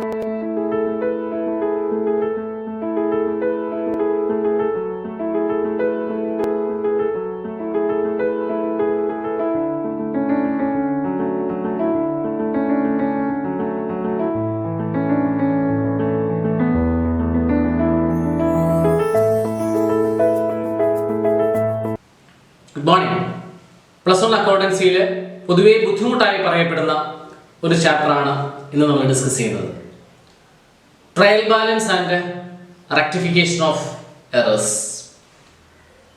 Good morning. Plus one accountancy പൊതുവെ ബുദ്ധിമുട്ടായി പറയപ്പെടുന്ന ഒരു ചാപ്റ്ററാണ് ഇന്ന് നമ്മൾ ഡിസ്കസ് ചെയ്യുന്നത്. Trial balance and rectification of errors.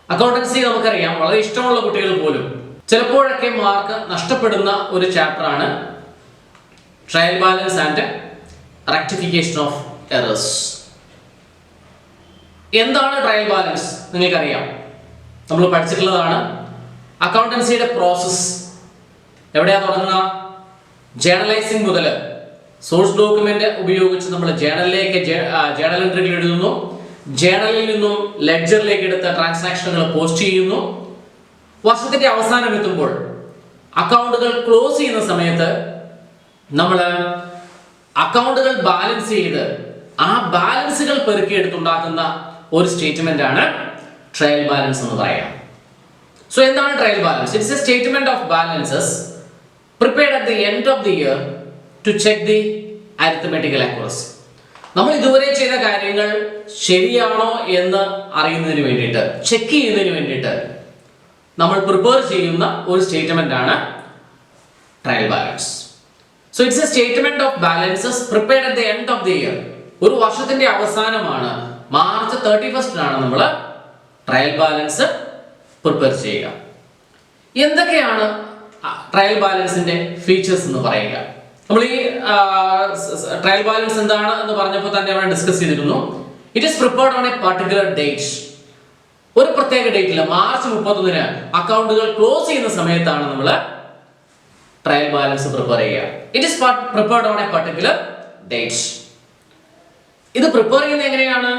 Accountancy നമുക്കറിയാം, വളരെ ഇഷ്ടമുള്ള കുട്ടികൾ പോലും ചിലപ്പോഴൊക്കെ മാർക്ക് നഷ്ടപ്പെടുന്ന ഒരു ചാപ്റ്ററാണ് trial balance and rectification of errors. എന്താണ് ട്രയൽ ബാലൻസ്? നിങ്ങൾക്കറിയാം, നമ്മൾ പഠിച്ചിട്ടുള്ളതാണ്. അക്കൗണ്ടൻസിയുടെ പ്രോസസ് എവിടെയാ തുടങ്ങുക? ജേർണലൈസിംഗ് മുതൽ സോഴ്സ് ഡോക്യുമെന്റ് ഉപയോഗിച്ച് നമ്മൾ ജേർണലിലേക്ക് ജേർണൽ എൻട്രികൾ എഴുതുന്നു. ജേർണലിൽ നിന്നും ലെഡ്ജറിലേക്ക് എടുത്ത ട്രാൻസാക്ഷനുകൾ പോസ്റ്റ് ചെയ്യുന്നു. വർഷത്തിന്റെ അവസാനം എത്തുമ്പോൾ അക്കൗണ്ടുകൾ ക്ലോസ് ചെയ്യുന്ന സമയത്ത് നമ്മൾ അക്കൗണ്ടുകൾ ബാലൻസ് ചെയ്ത് ആ ബാലൻസുകൾ പെറുക്കിയെടുത്തുണ്ടാക്കുന്ന ഒരു സ്റ്റേറ്റ്മെന്റ് ആണ് ട്രയൽ ബാലൻസ് എന്ന് പറയാം. സോ എന്താണ് trial balance? It's a statement of balances prepared at the end of the year to check the arithmetical accuracy. നമ്മൾ ഇതുവരെ ചെയ്ത കാര്യങ്ങൾ ശരിയാണോ എന്ന് അറിയുന്നതിന് വേണ്ടിയിട്ട്, ചെക്ക് ചെയ്യുന്നതിന് വേണ്ടിയിട്ട് നമ്മൾ പ്രിപ്പയർ ചെയ്യുന്ന ഒരു സ്റ്റേറ്റ്മെന്റ് ആണ് trial balance. So it's a statement of balances prepared at the end of the year. ഒരു വർഷത്തിന്റെ അവസാനമാണ്, മാർച്ച് 31 നമ്മൾ ട്രയൽ ബാലൻസ് പ്രിപ്പയർ ചെയ്യുക. എന്തൊക്കെയാണ് ട്രയൽ ബാലൻസിന്റെ ഫീച്ചേഴ്സ് എന്ന് പറയുക? നമ്മൾ ഈ ട്രയൽ ബാലൻസ് എന്താണ് എന്ന് പറഞ്ഞപ്പോൾ തന്നെ അവിടെ ഡിസ്കസ് ചെയ്തിരുന്നു. It is prepared on a particular date. ഒരു പ്രത്യേക ഡേറ്റിൽ മാർച്ച് 31 അക്കൗണ്ടുകൾ ക്ലോസ് ചെയ്യുന്ന സമയത്താണ് നമ്മൾ ട്രയൽ ബാലൻസ് പ്രിപ്പയർ ചെയ്യുക. It is prepared on a particular date. ഇത് പ്രിപ്പയർ ചെയ്യുന്നത് എങ്ങനെയാണ്?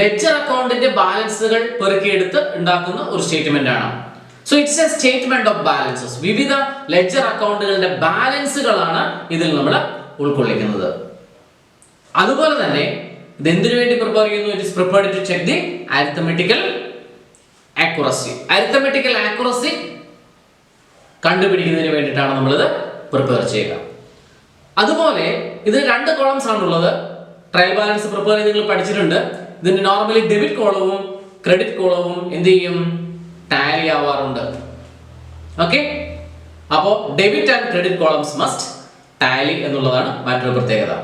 ലെഡ്ജർ അക്കൗണ്ടിന്റെ ബാലൻസുകൾ പെറുക്കിയെടുത്ത് ഉണ്ടാക്കുന്ന ഒരു സ്റ്റേറ്റ്മെന്റ് ആണ്. So it's a statement of balances. വിവിധ ലെഡ്ജർ അക്കൗണ്ടുകളുടെ ബാലൻസുകളാണ് ഇതിൽ നമ്മൾ ഉൾക്കൊള്ളിക്കുന്നത്. അതുപോലെ തന്നെ ഇത് എന്തിനു വേണ്ടി പ്രിപ്പയർ ചെയ്യുന്നു? It is prepared to check the arithmetical accuracy. Arithmetical accuracy കണ്ടുപിടിക്കുന്നതിന് വേണ്ടിയിട്ടാണ് നമ്മളിത് പ്രിപ്പയർ ചെയ്യുക. അതുപോലെ ഇത് 2 കോളംസ് ആണുള്ളത്. ട്രയൽ ബാലൻസ് പ്രിപ്പയർ ചെയ്ത് നിങ്ങൾ പഠിച്ചിട്ടുണ്ട്. ഇതിന്റെ നോർമലി ഡെബിറ്റ് കോളവും ക്രെഡിറ്റ് കോളവും എന്ത് ചെയ്യും? ടാലി ആവാറുണ്ട്. ഓക്കെ, അപ്പോൾ debit and credit columns must tally എന്നുള്ളതാണ് മറ്റൊരു പ്രത്യേകത.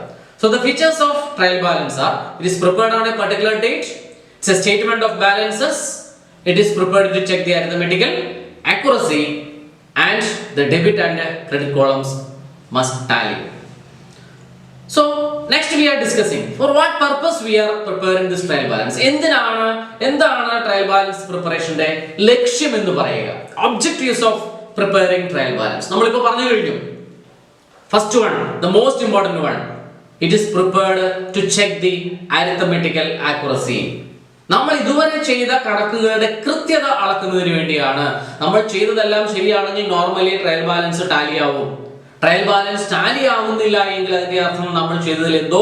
So the features of trial balance are: it is prepared on a particular date, it's a statement of balances, it is prepared to check the arithmetical accuracy, and the debit and credit columns must tally. So next we are discussing for what purpose we are preparing this trial balance. എന്താണ് trial balance പ്രിപ്പറേഷന്റെ ലക്ഷ്യം എന്ന് പറയുക? Objectives of preparing trial balance നമ്മളിപ്പോൾ പറഞ്ഞു കഴിഞ്ഞു. First one, the most important one, it is prepared to check the arithmetical accuracy. നമ്മൾ ഇതുവരെ ചെയ്ത കണക്കുകളുടെ കൃത്യത അളക്കുന്നതിന് വേണ്ടിയാണ്. നമ്മൾ ചെയ്തതെല്ലാം ശരിയാണെങ്കിൽ നോർമലി ട്രയൽ ബാലൻസ് ടാലി ആവും. ട്രയൽ ബാലൻസ് ടാലി ആവുന്നില്ല എങ്കിൽ അതിന്റെ അർത്ഥം നമ്മൾ ചെയ്തതിൽ എന്തോ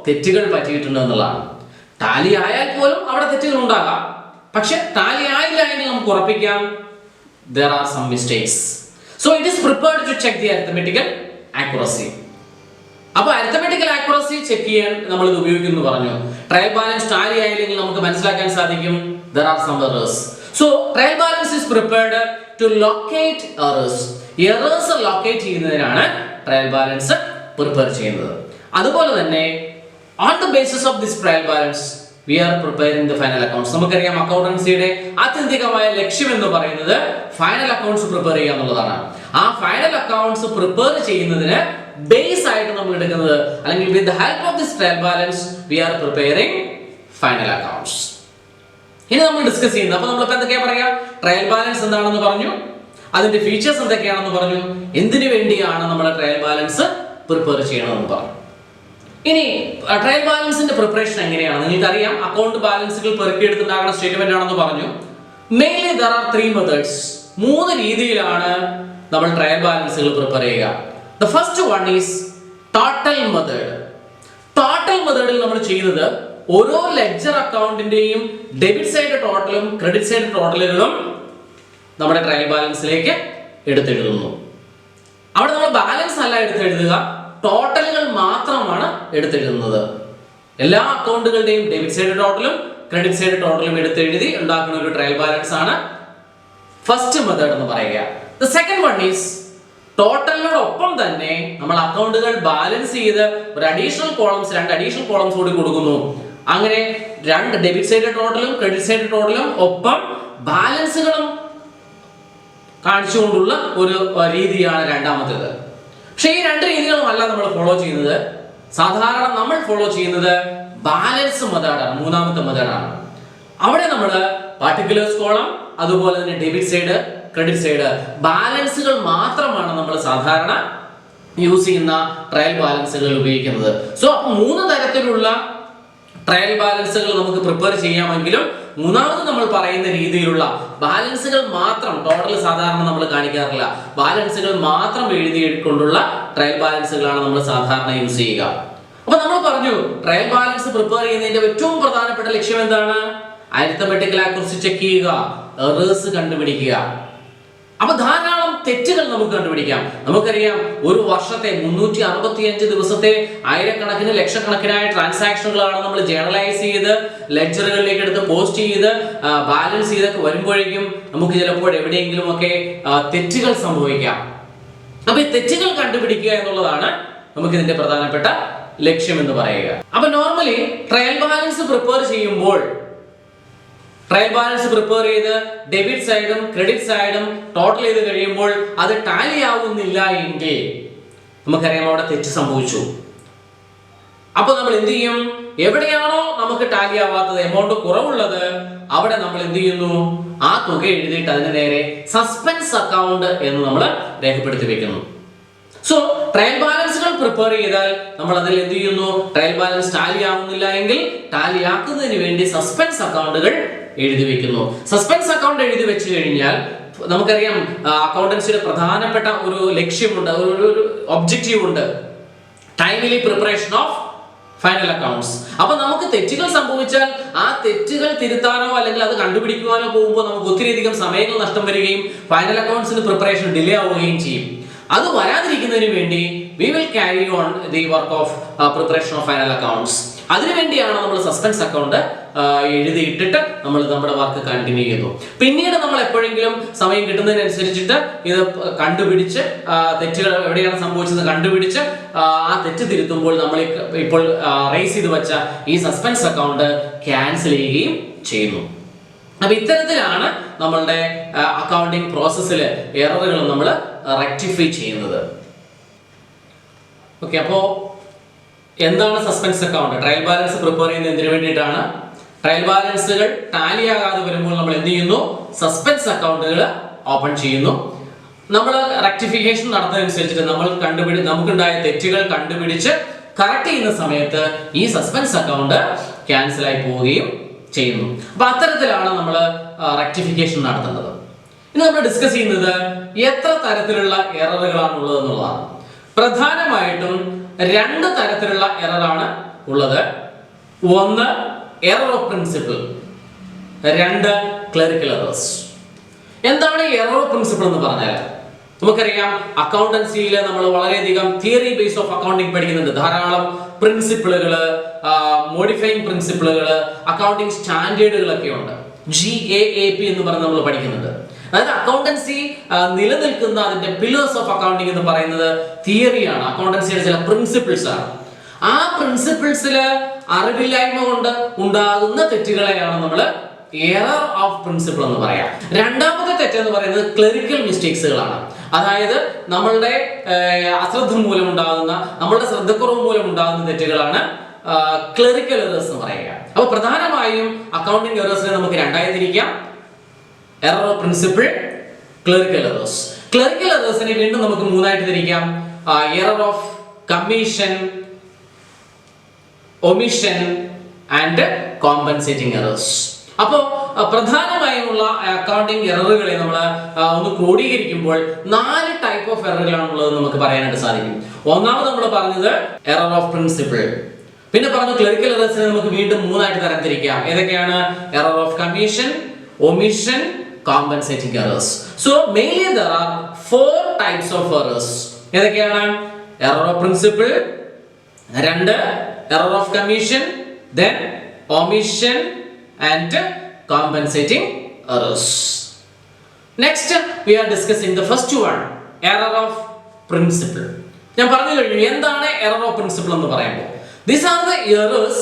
തെറ്റുകൾ പറ്റിയിട്ടുണ്ട് എന്നുള്ളതാണ്. ടാലി ആയാൽ പോലും അവിടെ തെറ്റുകൾ ഉണ്ടാകാം, പക്ഷെ ടാലി ആയില്ല എങ്കിൽ നമുക്ക് ഉറപ്പിക്കാം there are some mistakes. So it is prepared to check the arithmetical accuracy. അപ്പോൾ അരിത്തമെറ്റിക്കൽ ആക്യുറസി ചെക്ക് ചെയ്യാൻ നമ്മൾ ഇത് ഉപയോഗിക്കുന്നു പറഞ്ഞു. ട്രയൽ ബാലൻസ് ടാലി ആയില്ലെങ്കിൽ നമുക്ക് മനസ്സിലാക്കാൻ സാധിക്കും there are some errors. So trial balance is prepared to locate errors. Errors locate ചെയ്യുന്നതിനാണ് ട്രയൽ ബാലൻസ് പ്രിപ്പയർ ചെയ്യുന്നത്. അതുപോലെ തന്നെ on the basis of this trial balance we are preparing the final accounts. നമുക്കറിയാം, അക്കൗണ്ടൻസിയുടെ ആത്യന്തികമായ ലക്ഷ്യം എന്ന് പറയുന്നത് ഫൈനൽ അക്കൗണ്ട്സ് പ്രിപ്പയർ ചെയ്യുക എന്നുള്ളതാണ്. ആ ഫൈനൽ അക്കൗണ്ട്സ് പ്രിപ്പയർ ചെയ്യുന്നതിന് ബേസ് ആയിട്ട് നമ്മൾ എടുക്കുന്നത്, അല്ലെങ്കിൽ with the help of this trial balance we are preparing final accounts. ഇനി നമ്മൾ ഡിസ്കസ് ചെയ്യുന്നത്, അപ്പോൾ നമ്മളിപ്പോൾ എന്തൊക്കെയാ പറയാ? ട്രയൽ ബാലൻസ് എന്താണെന്ന് പറഞ്ഞു, അതിന്റെ ഫീച്ചേഴ്സ് എന്തൊക്കെയാണെന്ന് പറഞ്ഞു, എന്തിനു വേണ്ടിയാണ് നമ്മൾ ട്രയൽ ബാലൻസ് പ്രിപ്പയർ ചെയ്യണമെന്ന് പറഞ്ഞു. ഇനി ട്രയൽ ബാലൻസിന്റെ പ്രിപ്പറേഷൻ എങ്ങനെയാണ്? നിങ്ങൾക്കറിയാം, അക്കൗണ്ട് ബാലൻസുകൾ പെറുക്കിയെടുത്തുണ്ടാകുന്ന സ്റ്റേറ്റ്മെന്റ് ആണെന്ന് പറഞ്ഞു. Mainly there are 3 methods. 3 രീതിയിലാണ് നമ്മൾ ട്രയൽ ബാലൻസുകൾ പ്രിപ്പയർ ചെയ്യുക. The first one is total method. മെത്തേഡിൽ നമ്മൾ ചെയ്യുന്നത് ഓരോ ലെഡ്ജർ അക്കൗണ്ടിന്റെയും ഡെബിറ്റ് സൈഡ് ടോട്ടലും ക്രെഡിറ്റ് സൈഡ് ടോട്ടലുകളും നമ്മുടെ ട്രയൽ ബാലൻസിലേക്ക് എടുത്തെഴുതുന്നു. അവിടെ നമ്മൾ ബാലൻസ് അല്ല എടുത്തെഴുതുക, ടോട്ടലുകൾ മാത്രമാണ് എടുത്തെഴുതുന്നത്. എല്ലാ അക്കൗണ്ടുകളുടെയും ഡെബിറ്റ് സൈഡ് ടോട്ടലും ക്രെഡിറ്റ് സൈഡ് ടോട്ടലും എടുത്തെഴുതി ഉണ്ടാക്കുന്ന ഒരു ട്രയൽ ബാലൻസ് ആണ് ഫസ്റ്റ് മെത്തേഡ് എന്ന് പറയുക. ദ സെക്കൻഡ് വൺ ഈസ് ടോട്ടലിനോടൊപ്പം തന്നെ നമ്മൾ അക്കൗണ്ടുകൾ ബാലൻസ് ചെയ്ത് ഒരു അഡീഷണൽ കോളംസ്, 2 അഡീഷണൽ കോളംസ് കൂടി കൊടുക്കുന്നു. അങ്ങനെ 2 ഡെബിറ്റ് സൈഡ് ടോട്ടലും ക്രെഡിറ്റ് സൈഡ് ടോട്ടലും ഒപ്പം ബാലൻസുകളും കാണിച്ചുകൊണ്ടുള്ള ഒരു രീതിയാണ് രണ്ടാമത്തേത്. പക്ഷെ ഈ 2 രീതികളുമല്ല നമ്മൾ ഫോളോ ചെയ്യുന്നത്. സാധാരണ നമ്മൾ ഫോളോ ചെയ്യുന്നത് ബാലൻസ് മെത്തേഡാണ്, മൂന്നാമത്തെ മെത്തേഡാണ്. അവിടെ നമ്മൾ പാർട്ടിക്കുലേഴ്സ് കോളം അതുപോലെ തന്നെ ഡെബിറ്റ് സൈഡ് ക്രെഡിറ്റ് സൈഡ് ബാലൻസുകൾ മാത്രമാണ് നമ്മൾ സാധാരണ യൂസ് ചെയ്യുന്ന ട്രയൽ ബാലൻസുകൾ ഉപയോഗിക്കുന്നത്. സോ 3 തരത്തിലുള്ള ട്രയൽ ബാലൻസുകൾ നമുക്ക് പ്രിപ്പയർ ചെയ്യാമെങ്കിലും മൂന്നാമത് നമ്മൾ പറയുന്ന രീതിയിലുള്ള ബാലൻസുകൾ മാത്രം, ടോട്ടൽ സാധാരണ നമ്മൾ കാണിക്കാറില്ല, ബാലൻസുകൾ മാത്രം എഴുതിക്കൊണ്ടുള്ള ട്രയൽ ബാലൻസുകളാണ് നമ്മൾ സാധാരണ യൂസ് ചെയ്യുക. അപ്പൊ നമ്മൾ പറഞ്ഞു ട്രയൽ ബാലൻസ് പ്രിപ്പയർ ചെയ്യുന്നതിന്റെ ഏറ്റവും പ്രധാനപ്പെട്ട ലക്ഷ്യം എന്താണ്? അരിത്തമെറ്റിക്കൽ ആക്യുറസി ചെക്ക് ചെയ്യുക, എറേഴ്സ് കണ്ടുപിടിക്കുക. അപ്പൊ ധാരാളം തെറ്റുകൾ നമുക്ക് കണ്ടുപിടിക്കാം. നമുക്കറിയാം ഒരു വർഷത്തെ 365 ദിവസത്തെ ആയിരക്കണക്കിന് ലക്ഷക്കണക്കിനായ ട്രാൻസാക്ഷനുകളാണ് നമ്മൾ ജേർണലൈസ് ചെയ്ത് ലെഡ്ജറുകളിലേക്ക് എടുത്ത് പോസ്റ്റ് ചെയ്ത് ബാലൻസ് ചെയ്തൊക്കെ വരുമ്പോഴേക്കും നമുക്ക് ചിലപ്പോൾ എവിടെയെങ്കിലും ഒക്കെ തെറ്റുകൾ സംഭവിക്കാം. അപ്പൊ ഈ തെറ്റുകൾ കണ്ടുപിടിക്കുക എന്നുള്ളതാണ് നമുക്ക് ഇതിന്റെ പ്രധാനപ്പെട്ട ലക്ഷ്യം എന്ന് പറയുക. അപ്പൊ നോർമലി ട്രയൽ ബാലൻസ് പ്രിപ്പയർ ചെയ്യുമ്പോൾ ട്രയൽ ബാലൻസ് പ്രിപ്പയർ ചെയ്ത് ഡെബിറ്റ് സൈഡും ക്രെഡിറ്റ് സൈഡും ടോട്ടൽ ചെയ്ത് കഴിയുമ്പോൾ അത് ടാലി ആവുന്നില്ല എങ്കിൽ നമുക്കറിയാം അവിടെ തെറ്റ് സംഭവിച്ചു. അപ്പൊ നമ്മൾ എന്ത് ചെയ്യും? എവിടെയാണോ നമുക്ക് ടാലി ആവാത്തത്, എമൗണ്ട് കുറവുള്ളത്, അവിടെ നമ്മൾ എന്ത് ചെയ്യുന്നു? ആ തുക എഴുതിയിട്ട് അതിന് നേരെ സസ്പെൻസ് അക്കൗണ്ട് എന്ന് നമ്മൾ രേഖപ്പെടുത്തി വെക്കുന്നു. സോ ട്രയൽ ബാലൻസുകൾ പ്രിപ്പയർ ചെയ്താൽ നമ്മൾ അതിൽ എന്ത് ചെയ്യുന്നു? ട്രയൽ ബാലൻസ് ടാലി ആവുന്നില്ല എങ്കിൽ ടാലി ആക്കുന്നതിന് വേണ്ടി സസ്പെൻസ് അക്കൗണ്ടുകൾ എഴുതി വെക്കുന്നു. സസ്പെൻസ് അക്കൗണ്ട് എഴുതി വെച്ച് കഴിഞ്ഞാൽ നമുക്കറിയാം അക്കൗണ്ടൻസിയുടെ പ്രധാനപ്പെട്ട ഒരു ലക്ഷ്യമുണ്ട്, ഒരു ഒബ്ജക്റ്റീവ് ഉണ്ട്, timely preparation of final accounts. അപ്പൊ നമുക്ക് തെറ്റുകൾ സംഭവിച്ചാൽ ആ തെറ്റുകൾ തിരുത്താനോ അല്ലെങ്കിൽ അത് കണ്ടുപിടിക്കുവാനോ പോകുമ്പോൾ നമുക്ക് ഒത്തിരിയധികം സമയങ്ങൾ നഷ്ടം വരികയും ഫൈനൽ അക്കൗണ്ട്സിന്റെ പ്രിപ്പറേഷൻ ഡിലേ ആവുകയും ചെയ്യും. അത് വരാതിരിക്കുന്നതിന് വേണ്ടി we will carry on the work of preparation of final accounts. അതിനുവേണ്ടിയാണ് നമ്മൾ സസ്പെൻസ് അക്കൗണ്ട് എഴുതിയിട്ടിട്ട് നമ്മൾ നമ്മുടെ വർക്ക് കണ്ടിന്യൂ ചെയ്യുന്നു. പിന്നീട് നമ്മൾ എപ്പോഴെങ്കിലും സമയം കിട്ടുന്നതിനനുസരിച്ചിട്ട് ഇത് കണ്ടുപിടിച്ച് തെറ്റുകൾ എവിടെയാണ് സംഭവിച്ചത് കണ്ടുപിടിച്ച് ആ തെറ്റ് തിരുത്തുമ്പോൾ നമ്മൾ ഇപ്പോൾ റൈസ് ചെയ്ത് വെച്ച ഈ സസ്പെൻസ് അക്കൗണ്ട് ക്യാൻസൽ ചെയ്യുകയും ചെയ്യുന്നു. അപ്പൊ ഇത്തരത്തിലാണ് നമ്മളുടെ അക്കൗണ്ടിങ് പ്രോസസ്സിൽ എററുകൾ നമ്മൾ റെക്ടിഫൈ ചെയ്യുന്നത്. ഓക്കെ, അപ്പോ എന്താണ് suspense account? Trial balance prepare ചെയ്യുന്നത് എന്തിനു വേണ്ടിയിട്ടാണ്? ട്രയൽ ബാലൻസുകൾ ടാലി ആകാതെ വരുമ്പോൾ നമ്മൾ എന്ത് ചെയ്യുന്നു? സസ്പെൻസ് അക്കൗണ്ടുകൾ ഓപ്പൺ ചെയ്യുന്നു. നമ്മൾ റെക്ടിഫിക്കേഷൻ നടത്തുന്നതനുസരിച്ചിട്ട് നമുക്കുണ്ടായ തെറ്റുകൾ കണ്ടുപിടിച്ച് കറക്റ്റ് ചെയ്യുന്ന സമയത്ത് ഈ സസ്പെൻസ് അക്കൗണ്ട് ക്യാൻസൽ ആയി പോവുകയും ചെയ്യുന്നു. അപ്പൊ അത്തരത്തിലാണ് നമ്മൾ റെക്ടിഫിക്കേഷൻ നടത്തുന്നത്. ഇനി നമ്മൾ ഡിസ്കസ് ചെയ്യുന്നത് എത്ര തരത്തിലുള്ള എററുകളാണ് ഉള്ളത് എന്നുള്ളതാണ്. പ്രധാനമായിട്ടും 2 തരത്തിലുള്ള എററാണ് ഉള്ളത്. ഒന്ന് error of principle, 2 clerical errors. എന്താണ് ഈ എറർ ഓഫ് പ്രിൻസിപ്പിൾ എന്ന് പറഞ്ഞാൽ? നമുക്കറിയാം അക്കൗണ്ടൻസിയിൽ നമ്മൾ വളരെയധികം തിയറി ബേസ് ഓഫ് അക്കൗണ്ടിങ് പഠിക്കുന്നുണ്ട്. ധാരാളം പ്രിൻസിപ്പിളുകള്, മോഡിഫൈങ് പ്രിൻസിപ്പിളുകള്, അക്കൗണ്ടിങ് സ്റ്റാൻഡേർഡുകളൊക്കെ ഉണ്ട്. GAAP എന്ന് പറഞ്ഞ് നമ്മൾ പഠിക്കുന്നുണ്ട്. അതായത് അക്കൗണ്ടൻസി നിലനിൽക്കുന്ന അതിന്റെ പില്ലേഴ്സ് ഓഫ് അക്കൗണ്ടിങ് എന്ന് പറയുന്നത് തിയറിയാണ്, അക്കൗണ്ടൻസിയുടെ ചില പ്രിൻസിപ്പിൾസ് ആണ്. ആ പ്രിൻസിപ്പിൾസില് അറിവില്ലായ്മ കൊണ്ട് ഉണ്ടാകുന്ന തെറ്റുകളെയാണ് നമ്മൾ എറർ ഓഫ് പ്രിൻസിപ്പിൾ എന്ന് പറയാം. രണ്ടാമത്തെ തെറ്റ് എന്ന് പറയുന്നത് ക്ലറിക്കൽ മിസ്റ്റേക്സുകളാണ്. അതായത് നമ്മളുടെ അശ്രദ്ധ മൂലം ഉണ്ടാകുന്ന, നമ്മളുടെ ശ്രദ്ധക്കുറവ് മൂലം ഉണ്ടാകുന്ന തെറ്റുകളാണ് ക്ലറിക്കൽ എറേഴ്സ് എന്ന് പറയുക. അപ്പൊ പ്രധാനമായും അക്കൗണ്ടിങ് എറേഴ്സിനെ നമുക്ക് 2 ആയി തിരിക്കാം: error of principle, clerical errors. Clerical എറേഴ്സിനെ വീണ്ടും നമുക്ക് 3 ആയിട്ട് തിരിക്കാം: error of commission, omission and compensating errors. അപ്പോൾ പ്രധാനമായുമുള്ള അക്കൗണ്ടിങ് എററുകളെ നമ്മൾ ഒന്ന് ക്രോഡീകരിക്കുമ്പോൾ 4 ടൈപ്പ് ഓഫ് എററുകളാണ് ഉള്ളത് നമുക്ക് പറയാനായിട്ട് സാധിക്കും. ഒന്നാമത് നമ്മൾ പറഞ്ഞത് എറർ ഓഫ് പ്രിൻസിപ്പിൾ, പിന്നെ പറഞ്ഞു ക്ലറിക്കൽ എറേഴ്സിനെ നമുക്ക് വീണ്ടും മൂന്നായിട്ട് തരംതിരിക്കാം. ഏതൊക്കെയാണ്? Error of commission, omission, compensating errors. So mainly there are 4 types of errors. ഏതൊക്കെയാണ്? Error of principle, 2 error of commission, then omission and compensating errors. Next we are discussing the first one, error of principle. ഞാൻ പറഞ്ഞു കഴിഞ്ഞു എന്താണ് error of principle എന്ന് പറയുമ്പോൾ. These are the errors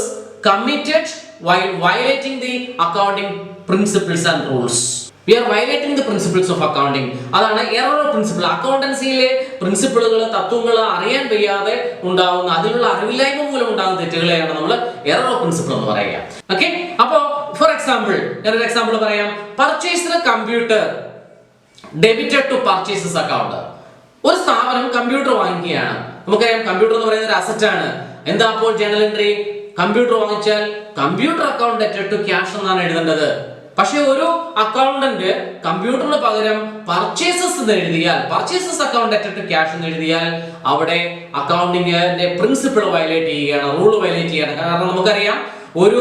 committed while violating the accounting principles and rules. We are violating the principles of accounting. അതാണ് error of principle. അക്കൗണ്ടൻസിയിലെ പ്രിൻസിപ്പിളുകൾ, തത്വങ്ങൾ അറിയാൻ വയ്യാതെ ഉണ്ടാവുന്ന, അതിലുള്ള അറിവില്ലായ്മ മൂലം ഉണ്ടാകുന്ന തെറ്റുകളെയാണ് നമ്മൾ എറർ ഓഫ് പ്രിൻസിപ്പിൾ എന്ന് പറയുക. ഓക്കെ, അപ്പോൾ ഫോർ എക്സാമ്പിൾ ഞാനൊരു എക്സാമ്പിൾ പറയാം. Purchase computer debited to purchases account. ഒരു സ്ഥാപനം കമ്പ്യൂട്ടർ വാങ്ങിക്കുകയാണ്. നമുക്കറിയാം കമ്പ്യൂട്ടർ എന്ന് പറയുന്ന ഒരു അസറ്റ് ആണ്. എന്താ അപ്പോൾ ജേണൽ എൻട്രി? കമ്പ്യൂട്ടർ വാങ്ങിച്ചാൽ computer account debited to cash എന്നാണ് എഴുതേണ്ടത്. പക്ഷെ ഒരു അക്കൗണ്ടന്റ് കമ്പ്യൂട്ടറിന് പകരം പർച്ചേസസ് എന്ന് എഴുതിയാൽ, purchases account debited to cash എന്ന് എഴുതിയാൽ അവിടെ അക്കൗണ്ടിങ്ങിന്റെ പ്രിൻസിപ്പിൾ വയലേറ്റ് ചെയ്യുകയാണ്, റൂൾ വയലേറ്റ് ചെയ്യുകയാണ്. കാരണം നമുക്കറിയാം ഒരു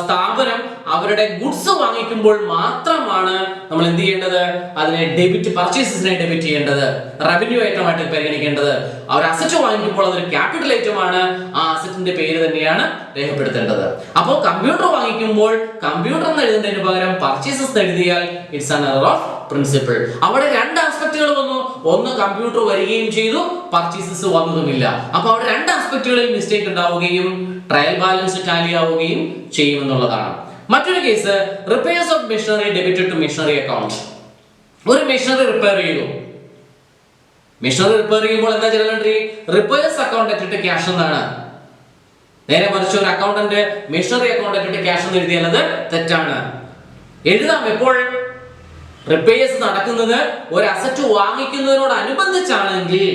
സ്ഥാപനം അവരുടെ ഗുഡ്സ് വാങ്ങിക്കുമ്പോൾ മാത്രമാണ് നമ്മൾ എന്ത് ചെയ്യേണ്ടത്? അതിനെ ഡെബിറ്റ്, പർച്ചേസസിനെ ഡെബിറ്റ് ചെയ്യേണ്ടത്, റവന്യൂ ഐറ്റമായിട്ട് പരിഗണിക്കേണ്ടത്. അവർ അസറ്റ് വാങ്ങിക്കുമ്പോൾ അതൊരു ക്യാപിറ്റൽ ഐറ്റമാണ്, ആ അസറ്റിന്റെ പേര് തന്നെയാണ് രേഖപ്പെടുത്തേണ്ടത്. അപ്പോൾ കമ്പ്യൂട്ടർ വാങ്ങിക്കുമ്പോൾ കമ്പ്യൂട്ടർ എന്ന് എഴുതുന്നതിന് പകരം പർച്ചേസസ് എഴുതിയാൽ it's an error of principle. അവിടെ 2 ആസ്പെക്റ്റുകൾ വന്നു. ഒന്ന് കമ്പ്യൂട്ടർ വരികയും ചെയ്തു, പർച്ചേസസ് വന്നതുമില്ല. അപ്പൊ അവിടെ 2 ആസ്പെക്റ്റുകളിൽ മിസ്റ്റേക്ക് ഉണ്ടാവുകയും ട്രയൽ ബാലൻസ് ടാലി ആവുകയും ചെയ്യുമെന്നുള്ളതാണ്. മറ്റൊരു case, repairs of machinery debited to machinery account. ഒരു മെഷീനറി റിപ്പയർ ചെയ്തു. മെഷീനറി റിപ്പയർ ചെയ്യുമ്പോൾ എന്താ general entry? Repairs account debited to cash എന്നാണ്. നേരെ മറിച്ച് ഒരു accountant machinery account debited to cash എന്ന് എഴുതിയാൽ അത് തെറ്റാണ്. എഴുതാം എപ്പോൾ? റിപ്പയർസ് നടക്കുന്നത് ഒരു അസറ്റ് വാങ്ങിക്കുന്നതിനോടനുബന്ധിച്ചാണെങ്കിൽ,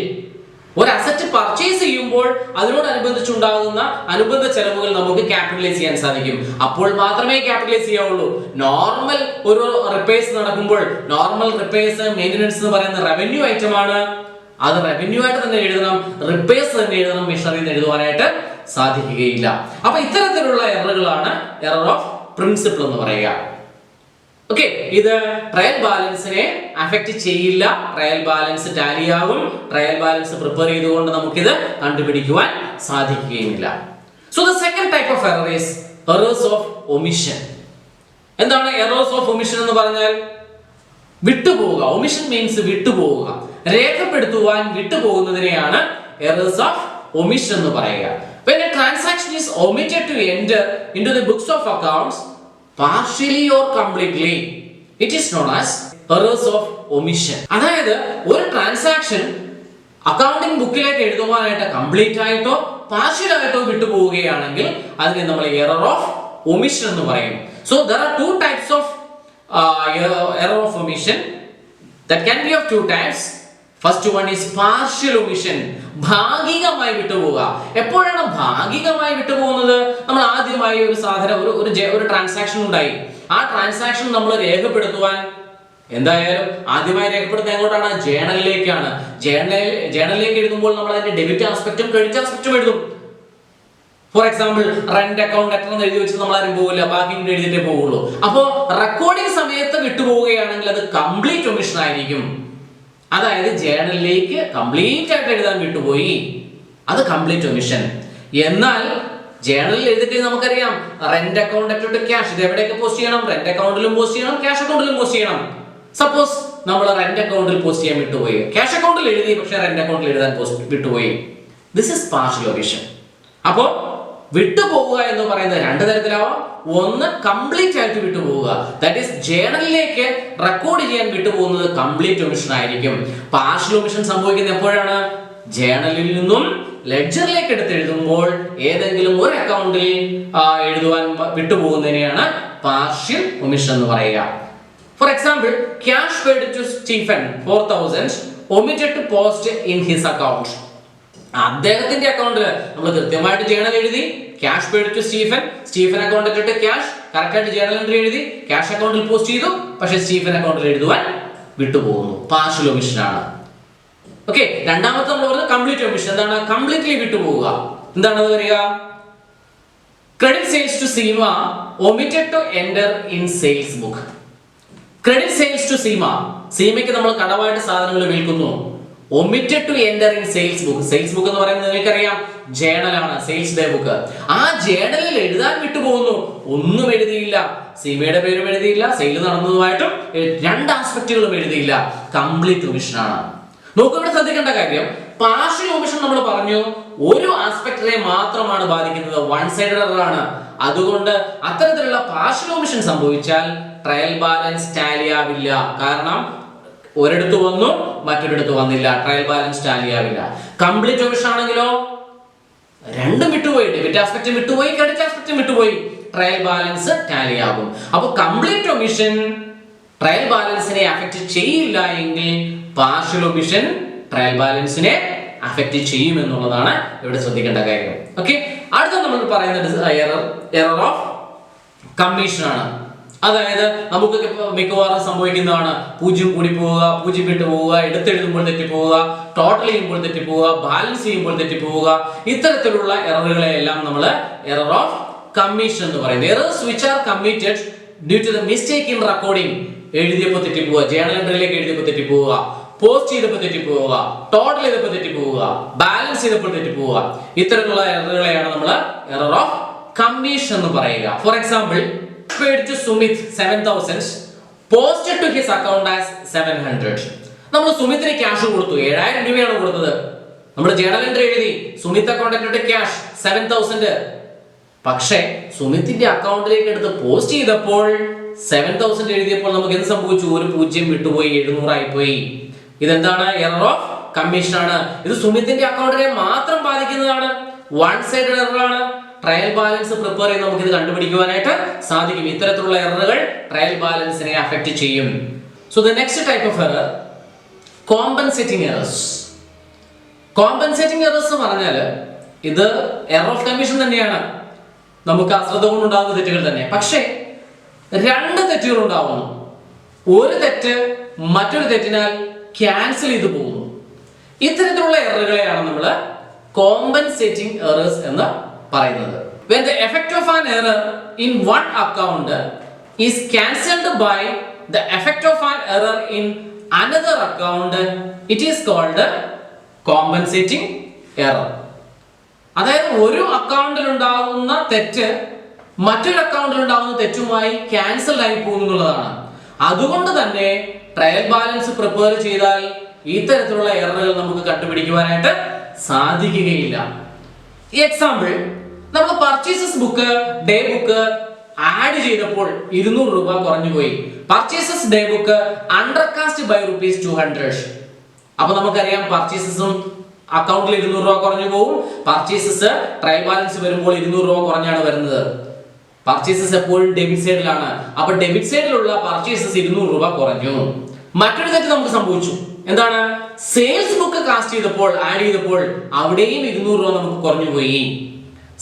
ഒരു അസറ്റ് പർച്ചേസ് ചെയ്യുമ്പോൾ അതിനോടനുബന്ധിച്ചുണ്ടാകുന്ന അനുബന്ധ ചെലവുകൾ നമുക്ക് ക്യാപിറ്റലൈസ് ചെയ്യാൻ സാധിക്കും. അപ്പോൾ മാത്രമേ ക്യാപിറ്റലൈസ് ചെയ്യാവുള്ളൂ. നോർമൽ ഒരു റിപ്പയർസ് നടക്കുമ്പോൾ, നോർമൽ റിപ്പയർസ് മെയിൻ്റനൻസ് എന്ന് പറയുന്ന റവന്യൂ ഐറ്റം ആണ്. അത് റവന്യൂ ആയിട്ട് തന്നെ എഴുതണം, റിപ്പയർസ് തന്നെ എഴുതണം, മെഷീനറി എന്ന് എഴുതുവാനായിട്ട് സാധിക്കുകയില്ല. അപ്പൊ ഇത്തരത്തിലുള്ള എററുകളാണ് എറർ ഓഫ് പ്രിൻസിപ്പിൾ എന്ന് പറയുക. ഓക്കെ, ഇത് ട്രയൽ ബാലൻസിനെ അഫക്റ്റ് ചെയ്യില്ല. ട്രയൽ ബാലൻസ് ടാലിയാകും. ട്രയൽ ബാലൻസ് പ്രിപ്പയർ ചെയ്തുകൊണ്ട് നമുക്കിത് കണ്ടുപിടിക്കുവാൻ സാധിക്കുകയുമില്ല. So the second type of error is errors of omission. എന്താണ് എറേഴ്സ് ഓഫ് ഒമിഷൻ എന്ന് പറഞ്ഞാൽ? വിട്ടുപോവുക. ഒമിഷൻ മീൻസ് വിട്ടുപോവുക, രേഖപ്പെടുത്തുവാൻ വിട്ടുപോകുന്നതിനെയാണ് എറേഴ്സ് ഓഫ് ഒമിഷൻ എന്ന് പറയുക. When a transaction is omitted to enter into the books of accounts partially or completely, it is known as errors of omission. അതായത് ഒരു ട്രാൻസാക്ഷൻ അക്കൗണ്ടിംഗ് ബുക്കിലേക്ക് എഴുതുവാനായിട്ട് കംപ്ലീറ്റ് ആയിട്ടോ പാർഷ്യൽ ആയിട്ടോ വിട്ടുപോവുകയാണെങ്കിൽ അതിനെ നമ്മൾ എറർ ഓഫ് ഒമിഷൻ എന്ന് പറയും. So there are 2 types of error of omission that can be of 2 types. First one is partial omission. ഭാഗികമായി വിട്ടുപോവുക. എപ്പോഴാണ് ഭാഗികമായി വിട്ടുപോകുന്നത്? നമ്മൾ ആദ്യമായി ഒരു സാധനം, ഒരു ട്രാൻസാക്ഷൻ ഉണ്ടായി. ആ ട്രാൻസാക്ഷൻ നമ്മൾ രേഖപ്പെടുത്തുവാൻ എന്തായാലും ആദ്യമായി രേഖപ്പെടുത്തുന്നത് എങ്ങോട്ടാണ്? ജേണലിലേക്കാണ്. ജേണലിലേക്ക് എഴുതുമ്പോൾ നമ്മൾ അതിന്റെ ഡെബിറ്റ് ആസ്പെക്റ്റും ക്രെഡിറ്റ് ആസ്പെക്റ്റും എഴുതും. For example rent account letter എന്ന് എഴുതി വെച്ച് നമ്മൾ ആരും പോകില്ല, ബാക്കി എഴുതിയിട്ടേ പോവുള്ളൂ. അപ്പോൾ റെക്കോർഡിംഗ് സമയത്ത് വിട്ടുപോവുകയാണെങ്കിൽ അത് കംപ്ലീറ്റ് ഒമിഷൻ ആയിരിക്കും. അതായത് ജേണലിലേക്ക് കംപ്ലീറ്റ് ആയിട്ട് എഴുതാൻ വിട്ടുപോയി, അത് കംപ്ലീറ്റ് ഒമിഷൻ. എന്നാൽ ജേണലിൽ എഴുതിയിട്ട് നമുക്കറിയാം റെന്റ് അക്കൗണ്ട് ടു ക്യാഷ്, ഇത് എവിടെയൊക്കെ പോസ്റ്റ് ചെയ്യണം? റെന്റ് അക്കൗണ്ടിലും പോസ്റ്റ് ചെയ്യണം, ക്യാഷ് അക്കൗണ്ടിലും പോസ്റ്റ് ചെയ്യണം. സപ്പോസ് നമ്മൾ റെന്റ് അക്കൗണ്ടിൽ പോസ്റ്റ് ചെയ്യാൻ വിട്ടുപോയി, ക്യാഷ് അക്കൗണ്ടിൽ എഴുതി പക്ഷേ റെന്റ് അക്കൗണ്ടിൽ എഴുതാൻ വിട്ടുപോയി. This is partial omission. അപ്പോ വിട്ടുപോവുക എന്ന് പറയുന്നത് 2 തരത്തിലാവാം. ഒന്ന് കംപ്ലീറ്റ് ആയിട്ട് വിട്ടുപോവുക, ദാറ്റ് ഈസ് ജേണലിലേക്ക് റെക്കോർഡ് ചെയ്യാൻ വിട്ടുപോകുന്നത് കംപ്ലീറ്റ് ഒമിഷൻ ആയിരിക്കും. പാർഷ്യൽ ഒമിഷൻ സംഭവിക്കുന്നത് എപ്പോഴാണ്? ജേണലിൽ നിന്നും ലെഡ്ജറിലേക്ക് എടുത്ത് എഴുതുമ്പോൾ ഏതെങ്കിലും ഒരു അക്കൗണ്ടിൽ എഴുതുവാൻ വിട്ടുപോകുന്നതിനെയാണ് പാർഷ്യൽ ഒമിഷൻ എന്ന് പറയുക. For example, cash paid to Stephen 4000 omitted to post in his account. അദ്ദേഹത്തിന്റെ അക്കൗണ്ടിൽ നമ്മൾ കൃത്യമായിട്ട് ജേണൽ എഴുതി, cash paid to Stephen account ഇട്ടിട്ട് ക്യാഷ് കറക്റ്റ് ആയിട്ട് ജേണൽ എൻട്രി എഴുതി, ക്യാഷ് അക്കൗണ്ടിൽ പോസ്റ്റ് ചെയ്തു, പക്ഷേ സ്റ്റീഫൻ അക്കൗണ്ടിൽ എഴുതുവാൻ വിട്ടുപോകുന്നു. പാർഷ്യൽ ഒമിഷൻ ആണ്. ഓക്കെ, രണ്ടാമത്തെ നമ്മൾ പറഞ്ഞത് കംപ്ലീറ്റ് ഒമിഷൻ. എന്താണ്? കംപ്ലീറ്റ്ലി വിട്ടുപോവുക. എന്താണ് അത് വരിക? Credit sales to Seema omitted to enter in sales book. Credit sales to സീമയ്ക്ക് നമ്മൾ കടമായിട്ട് സാധനങ്ങൾ വിൽക്കുന്നു. omitted to enter in sales book. Sales book എന്ന് പറയുന്നത് നിങ്ങൾക്കറിയാം ജേണലാണ്, സെയിൽസ് ഡേ ബുക്ക്. ആ ജേണലിൽ എഴുതാൻ വിട്ടുപോകുന്നു. ഒന്നും എഴുതിയില്ല, സീമയുടെ പേരും എഴുതിയില്ല, സെയിൽ നടന്നതുമായിട്ടും രണ്ട് ആസ്പെക്റ്റുകളും എഴുതിയില്ല. കംപ്ലീറ്റ് ഒമിഷൻ ആണ്. നോക്കൂ, ഇവിടെ ശ്രദ്ധിക്കേണ്ട കാര്യം, പാർഷ്യൽ ഒമിഷൻ നമ്മൾ പറഞ്ഞു ഒരു ആസ്പെക്റ്റിനെ മാത്രമാണ് ബാധിക്കുന്നത്, വൺ സൈഡഡ് എറർ ആണ്. അതുകൊണ്ട് അത്തരത്തിലുള്ള പാർഷ്യൽ ഒമിഷൻ സംഭവിച്ചാൽ ട്രയൽ ബാലൻസ് ടാലി ആവില്ല. കാരണം ഒരിടത്ത് വന്നു മറ്റൊരിടത്ത് വന്നില്ല, ട്രയൽ ബാലൻസ് ടാലി ആവില്ല. കംപ്ലീറ്റ് ഒമിഷൻ ആണെങ്കിലോ രണ്ടും വിട്ടുപോയി, ഡെബിറ്റ് ആസ്പെക്റ്റും വിട്ടുപോയി, ക്രെഡിറ്റ് ആസ്പെക്റ്റും വിട്ടുപോയി, ട്രയൽ ബാലൻസ് ടാലി ആകും. അപ്പോൾ കംപ്ലീറ്റ് ഒമിഷൻ ട്രയൽ ബാലൻസിനെ അഫക്റ്റ് ചെയ്യില്ല എങ്കിൽ പാർഷ്യൽ ഒമിഷൻ ട്രയൽ ബാലൻസിനെ അഫക്റ്റ് ചെയ്യും എന്നുള്ളതാണ് ഇവിടെ ശ്രദ്ധിക്കേണ്ട കാര്യം. ഓക്കെ, അടുത്ത നമ്മൾ പറയുന്നത് എറർ ഓഫ് കമ്മീഷൻ ആണ്. അതായത് നമുക്ക് മിക്കവാറും സംഭവിക്കുന്നതാണ്, 0 കൂടി പോവുക, 0 വിട്ട് പോവുക, എടുത്തെഴുതുമ്പോൾ തെറ്റിപ്പോവുക, ടോട്ടൽ ചെയ്യുമ്പോൾ തെറ്റിപ്പോവുക, ബാലൻസ് ചെയ്യുമ്പോൾ തെറ്റിപ്പോവുക. ഇത്തരത്തിലുള്ള എററുകളെല്ലാം നമ്മൾ എറർ ഓഫ് കമ്മീഷൻ എന്ന് പറയുന്നത്. Errors which are committed due to the mistake in recording. എഴുതിയപ്പോൾ തെറ്റിപ്പോവുക, ജേണൽ എൻട്രിയിലേക്ക് എഴുതിയപ്പോൾ തെറ്റിപ്പോവുക, പോസ്റ്റ് ചെയ്തപ്പോൾ തെറ്റിപ്പോവുക, ടോട്ടൽ ചെയ്തപ്പോൾ തെറ്റിപ്പോവുക, ബാലൻസ് ചെയ്തപ്പോൾ തെറ്റിപ്പോവുക. ഇത്തരത്തിലുള്ള എററുകളെയാണ് നമ്മൾ എറർ ഓഫ് കമ്മീഷൻ എന്ന് പറയുക. For example, paid to Sumit 7,000, posted to his account as 700. നമ്മൾ സുമിത്തിന് ക്യാഷ് കൊടുത്തു, 7,000 രൂപയാണ് കൊടുത്തത്. നമ്മൾ ജേണൽ എൻട്രി എഴുതി സുമിത് അക്കൗണ്ടിന്റെ ക്യാഷ് 7,000. പക്ഷേ സുമിത്തിന്റെ അക്കൗണ്ടിലേക്ക് എടുത്ത് പോസ്റ്റ് ചെയ്തപ്പോൾ 7,000 എഴുതിയപ്പോൾ നമുക്ക് എന്ത് സംഭവിച്ചു? ഒരു 0 വിട്ടുപോയി, 700 ആയിപ്പോയി. ഇതെന്താണ്? എറർ ഓഫ് കമ്മീഷൻ ആണ്. ഇത് സുമിത്തിന്റെ അക്കൗണ്ടിനെ മാത്രം ബാധിക്കുന്നതാണ്, വൺ സൈഡഡ് എറർ ആണ്. ട്രയൽ ബാലൻസ് പ്രിപ്പയർ ചെയ്ത് നമുക്ക് ഇത് കണ്ടുപിടിക്കുവാനായിട്ട് സാധിക്കും. ഇത്തരത്തിലുള്ള എററുകൾ ട്രയൽ ബാലൻസിനെ അഫക്റ്റ് ചെയ്യും. So the next type of error, compensating errors. Compensating errors എന്ന് പറഞ്ഞാൽ ഇത് എറർ ഓഫ് കമ്മീഷൻ തന്നെയാണ്, നമുക്ക് അശ്രദ്ധ കൊണ്ടുണ്ടാകുന്ന തെറ്റുകൾ തന്നെ. പക്ഷേ രണ്ട് തെറ്റുകൾ ഉണ്ടാവുന്നു. ഒരു തെറ്റ് മറ്റൊരു തെറ്റിനാൽ ക്യാൻസൽ ചെയ്തു പോകുന്നു. ഇത്തരത്തിലുള്ള എററുകളെയാണ് നമ്മൾ കോമ്പൻസേറ്റിംഗ് എറേഴ്സ് എന്ന് പറയുന്നത്. When the effect of an error in one account is cancelled by the effect of an error in another account, it is called compensating error. അതായത് ഒരു അക്കൗണ്ടിൽ ഉണ്ടാകുന്ന തെറ്റ് മറ്റൊരു അക്കൗണ്ടിൽ ഉണ്ടാകുന്ന തെറ്റുമായി ക്യാൻസൽ ആയി പോകുന്നതാണ്. അതുകൊണ്ട് തന്നെ ട്രയൽ ബാലൻസ് പ്രിപ്പയർ ചെയ്താൽ ഇത്തരത്തിലുള്ള എററുകൾ നമുക്ക് കണ്ടുപിടിക്കുവാനായിട്ട് സാധിക്കുകയില്ല. ഈ എക്സാമ്പിൾ, നമ്മൾ purchases book day book add ചെയ്തപ്പോൾ 200 രൂപ കുറഞ്ഞു പോയി. Purchases day book undercast by ₹200. അപ്പൊ നമുക്കറിയാം പർച്ചേസസും അക്കൗണ്ടിൽ 200 രൂപ കുറഞ്ഞു പോകും. പർച്ചേസസ് ട്രയൽ ബാലൻസ് വരുമ്പോൾ 200 രൂപ കുറഞ്ഞാണ് വരുന്നത്. പർച്ചേസസ് എപ്പോഴും ഡെബിറ്റ് സൈഡിലാണ്. അപ്പൊ ഡെബിറ്റ് സൈഡിലുള്ള പർച്ചേസസ് 200 രൂപ കുറഞ്ഞു. മറ്റൊരു തെറ്റ് നമുക്ക് സംഭവിച്ചു. എന്താണ്? സെയിൽസ് ബുക്ക് കാസ്റ്റ് ചെയ്തപ്പോൾ ആഡ് ചെയ്തപ്പോൾ അവിടെയും 200 രൂപ നമുക്ക് കുറഞ്ഞു പോയി.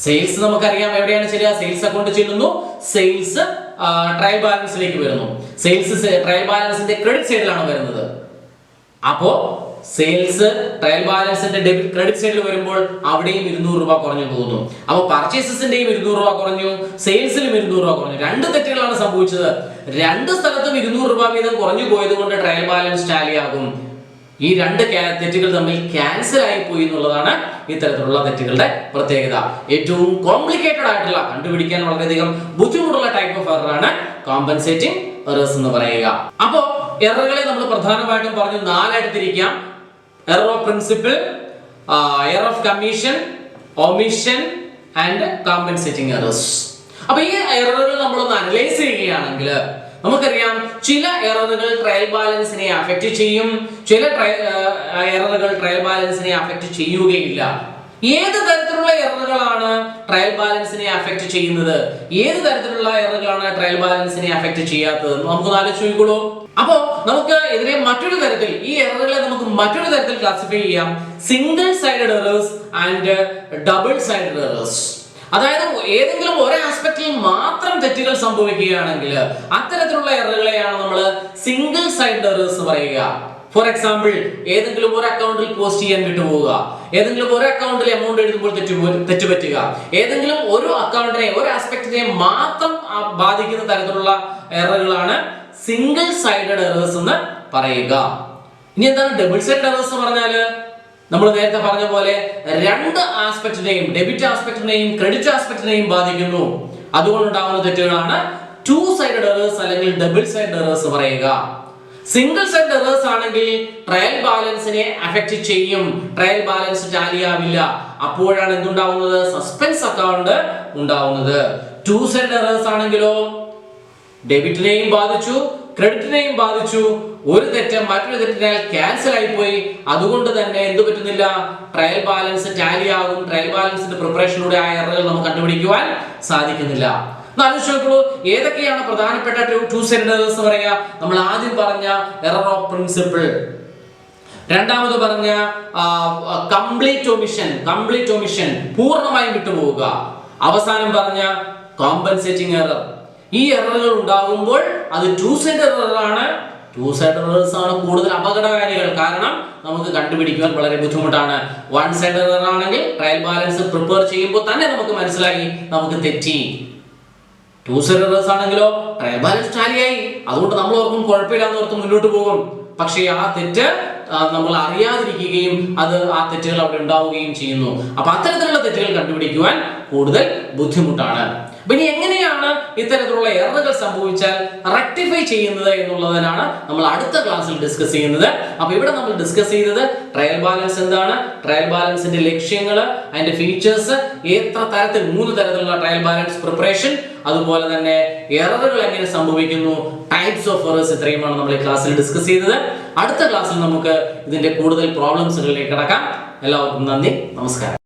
സെയിൽസ് നമുക്കറിയാം എവിടെയാണ് ശരിയാ, സെയിൽസ് അക്കൗണ്ട് ചെല്ലുന്നു, സെയിൽസ് ട്രയൽ ബാലൻസിലേക്ക് വരുന്നു. സെയിൽസ് ട്രയൽ ബാലൻസിന്റെ ക്രെഡിറ്റ് സൈഡിലാണ് വരുന്നത്. അപ്പോ സെയിൽസ് ട്രയൽ ബാലൻസിന്റെ ഡെബിറ്റ് ക്രെഡിറ്റ് സൈഡിൽ വരുമ്പോൾ അവിടെയും 200 രൂപ കുറഞ്ഞു പോകുന്നു. അപ്പോൾ പർച്ചേസസിന്റെയും 200 രൂപ കുറഞ്ഞു, സെയിൽസിലും 200 രൂപ കുറഞ്ഞു. രണ്ട് തെറ്റുകളാണ് സംഭവിച്ചത്. രണ്ട് സ്ഥലത്തും 200 രൂപ വീതം കുറഞ്ഞു പോയത് കൊണ്ട് ട്രയൽ ബാലൻസ് ടാലി ആകും. ഈ രണ്ട് തെറ്റുകൾ തമ്മിൽ ക്യാൻസൽ ആയി പോയി എന്നുള്ളതാണ് ഇത്തരത്തിലുള്ള തെറ്റുകളുടെ പ്രത്യേകത. ഏറ്റവും കോംപ്ലിക്കേറ്റഡ് ആയിട്ടുള്ള, കണ്ടുപിടിക്കാൻ വളരെയധികം ബുദ്ധിമുട്ടുള്ള ടൈപ്പ് ഓഫ് എറർ ആണ് കോമ്പൻസേറ്റിംഗ് എറേഴ്സ് എന്ന് പറയുക. അപ്പോൾ എററുകളെ നമ്മൾ പ്രധാനമായിട്ടും പറഞ്ഞു 4 ആയിട്ട് തിരിക്കാം. Error of principle, error of commission, omission and compensating errors. അപ്പൊ ഈ എററുകൾ നമ്മളൊന്ന് അനലൈസ് ചെയ്യുകയാണെങ്കിൽ നമുക്കറിയാം ചില എററുകൾ ട്രയൽ ബാലൻസിനെ അഫക്റ്റ് ചെയ്യും, ചില എററുകൾ ട്രയൽ ബാലൻസിനെ അഫക്റ്റ് ചെയ്യുകയില്ല. ഏത് തരത്തിലുള്ള എററുകളാണ് ട്രയൽ ബാലൻസിനെ അഫക്റ്റ് ചെയ്യുന്നത്, ഏത് തരത്തിലുള്ള എററുകളാണ് ട്രയൽ ബാലൻസിനെ അഫക്റ്റ് ചെയ്യാത്തത് നമുക്ക് ആലോചിച്ചോളൂ. അപ്പോ നമുക്ക് ഇതിനെ മറ്റൊരു തരത്തിൽ, ഈ എററുകളെ നമുക്ക് മറ്റൊരു തരത്തിൽ ക്ലാസിഫൈ ചെയ്യാം. Single sided errors and double sided errors. അതായത് ഏതെങ്കിലും ഒരു ആസ്പെക്റ്റിൽ മാത്രം തെറ്റുകൾ സംഭവിക്കുകയാണെങ്കിൽ അത്തരത്തിലുള്ള എററുകളെയാണ് നമ്മൾ സിംഗിൾ സൈഡ് എറേഴ്സ് പറയുക. ഫോർ എക്സാമ്പിൾ, ഏതെങ്കിലും ഒരു അക്കൗണ്ടിൽ പോസ്റ്റ് ചെയ്യാൻ വിട്ടുപോവുക, ഏതെങ്കിലും ഒരു അക്കൗണ്ടിൽ എമൗണ്ട് എഴുതുമ്പോൾ തെറ്റുപറ്റുക, ഏതെങ്കിലും ഒരു അക്കൗണ്ടിനെ ഒരു ആസ്പെക്ടിനെ മാത്രം ബാധിക്കുന്ന തരത്തിലുള്ള എററുകളാണ് സിംഗിൾ സൈഡഡ് എറേഴ്സ് എന്ന് പറയുക. ഇനി എന്താണ് ഡബിൾ സൈഡഡ് എറേഴ്സ് എന്ന് പറഞ്ഞാല്? നമ്മൾ നേരത്തെ പറഞ്ഞ പോലെ രണ്ട് ആസ്പെക്ടിനെയും, ഡെബിറ്റ് ആസ്പെക്ടിനെയും ക്രെഡിറ്റ് ആസ്പെക്ടിനെയും ബാധിക്കുന്നു. അതുകൊണ്ടുണ്ടാകുന്ന തെറ്റുകളാണ് ടു സൈഡഡ് എറേഴ്സ് അല്ലെങ്കിൽ ഡബിൾ സൈഡഡ് എറേഴ്സ് പറയുക. സിംഗിൾ സൈഡ് എറേഴ്സ് ആണെങ്കിൽ ട്രയൽ ബാലൻസിനെ അഫക്റ്റ് ചെയ്യും, ട്രയൽ ബാലൻസ് ടാലി ആവില്ല. അപ്പോഴാണ് എന്തുണ്ടാവുന്നത്? സസ്പെൻസ് അക്കൗണ്ട് ഉണ്ടാവുന്നത്. ടു സൈഡ് എറേഴ്സ് ആണെങ്കിലോ ഡെബിറ്റിനെയും ബാധിച്ചു ക്രെഡിറ്റിനെയും ബാധിച്ചു. ഒരു തെറ്റ് മറ്റൊരു തെറ്റിനാൽ ക്യാൻസൽ ആയി പോയി. അതുകൊണ്ട് തന്നെ എന്ത് പറ്റുന്നില്ല? ട്രയൽ ബാലൻസ് ടാലി ആകും. ട്രയൽ ബാലൻസിന്റെ പ്രിപ്പറേഷനിലൂടെ ആ എററുകൾ നമുക്ക് കണ്ടുപിടിക്കുവാൻ സാധിക്കുന്നില്ല. ആലോചിച്ചോളൂ, ഏതൊക്കെയാണ് പ്രധാനപ്പെട്ട ടു സൈഡഡ് എറേഴ്സ് എന്ന് പറയുക? നമ്മൾ ആദ്യം പറഞ്ഞ എറർ ഓഫ് പ്രിൻസിപ്പിൾ, രണ്ടാമത് പറഞ്ഞ കംപ്ലീറ്റ് ഒമിഷൻ പൂർണ്ണമായും വിട്ടുപോവുക, അവസാനം പറഞ്ഞ കോമ്പൻസേറ്റിംഗ് എറർ. ഈ എററുകൾ ഉണ്ടാകുമ്പോൾ അത് ടു സൈഡഡ് എറർ ആണ്. ടു സൈഡഡ് എറേഴ്സ് ആണ് കൂടുതൽ അപകടകാരികൾ. കാരണം നമുക്ക് കണ്ടുപിടിക്കുവാൻ വളരെ ബുദ്ധിമുട്ടാണ്. വൺ സൈഡഡ് എറർ ആണെങ്കിൽ ട്രയൽ ബാലൻസ് പ്രിപ്പയർ ചെയ്യുമ്പോൾ തന്നെ നമുക്ക് മനസ്സിലായി നമുക്ക് തെറ്റി. ടു സൈഡഡ് എറേഴ്സ് ആണെങ്കിലോ ട്രയൽ ബാലൻസ് ടാലിയായി, അതുകൊണ്ട് നമ്മൾ ഓർക്കും കുഴപ്പമില്ലാന്ന് ഓർത്ത് മുന്നോട്ട് പോകും. പക്ഷേ ആ തെറ്റ് നമ്മൾ അറിയാതിരിക്കുകയും അത് ആ തെറ്റുകൾ അവിടെ ഉണ്ടാവുകയും ചെയ്യുന്നു. അപ്പൊ അത്തരത്തിലുള്ള തെറ്റുകൾ കണ്ടുപിടിക്കുവാൻ കൂടുതൽ ബുദ്ധിമുട്ടാണ്. ഇനി എങ്ങനെയാണ് ഇത്തരത്തിലുള്ള എററുകൾ സംഭവിച്ചാൽ റെക്ടിഫൈ ചെയ്യുന്നത് എന്നുള്ളതിനാണ് നമ്മൾ അടുത്ത ക്ലാസ്സിൽ ഡിസ്കസ് ചെയ്യുന്നത്. അപ്പൊ ഇവിടെ നമ്മൾ ഡിസ്കസ് ചെയ്തത് ട്രയൽ ബാലൻസ് എന്താണ്, ട്രയൽ ബാലൻസിന്റെ ലക്ഷ്യങ്ങൾ, അതിന്റെ ഫീച്ചേഴ്സ്, എത്ര തരത്തിൽ 3 തരത്തിലുള്ള ട്രയൽ ബാലൻസ് പ്രിപ്പറേഷൻ, അതുപോലെ തന്നെ എററുകൾ എങ്ങനെ സംഭവിക്കുന്നു, ടൈപ്സ് ഓഫ് എറേഴ്സ്, ഇത്രയുമാണ് നമ്മൾ ഈ ക്ലാസ്സിൽ ഡിസ്കസ് ചെയ്തത്. അടുത്ത ക്ലാസ്സിൽ നമുക്ക് ഇതിന്റെ കൂടുതൽ പ്രോബ്ലംസുകളിലേക്ക് കടക്കാം. എല്ലാവർക്കും നന്ദി, നമസ്കാരം.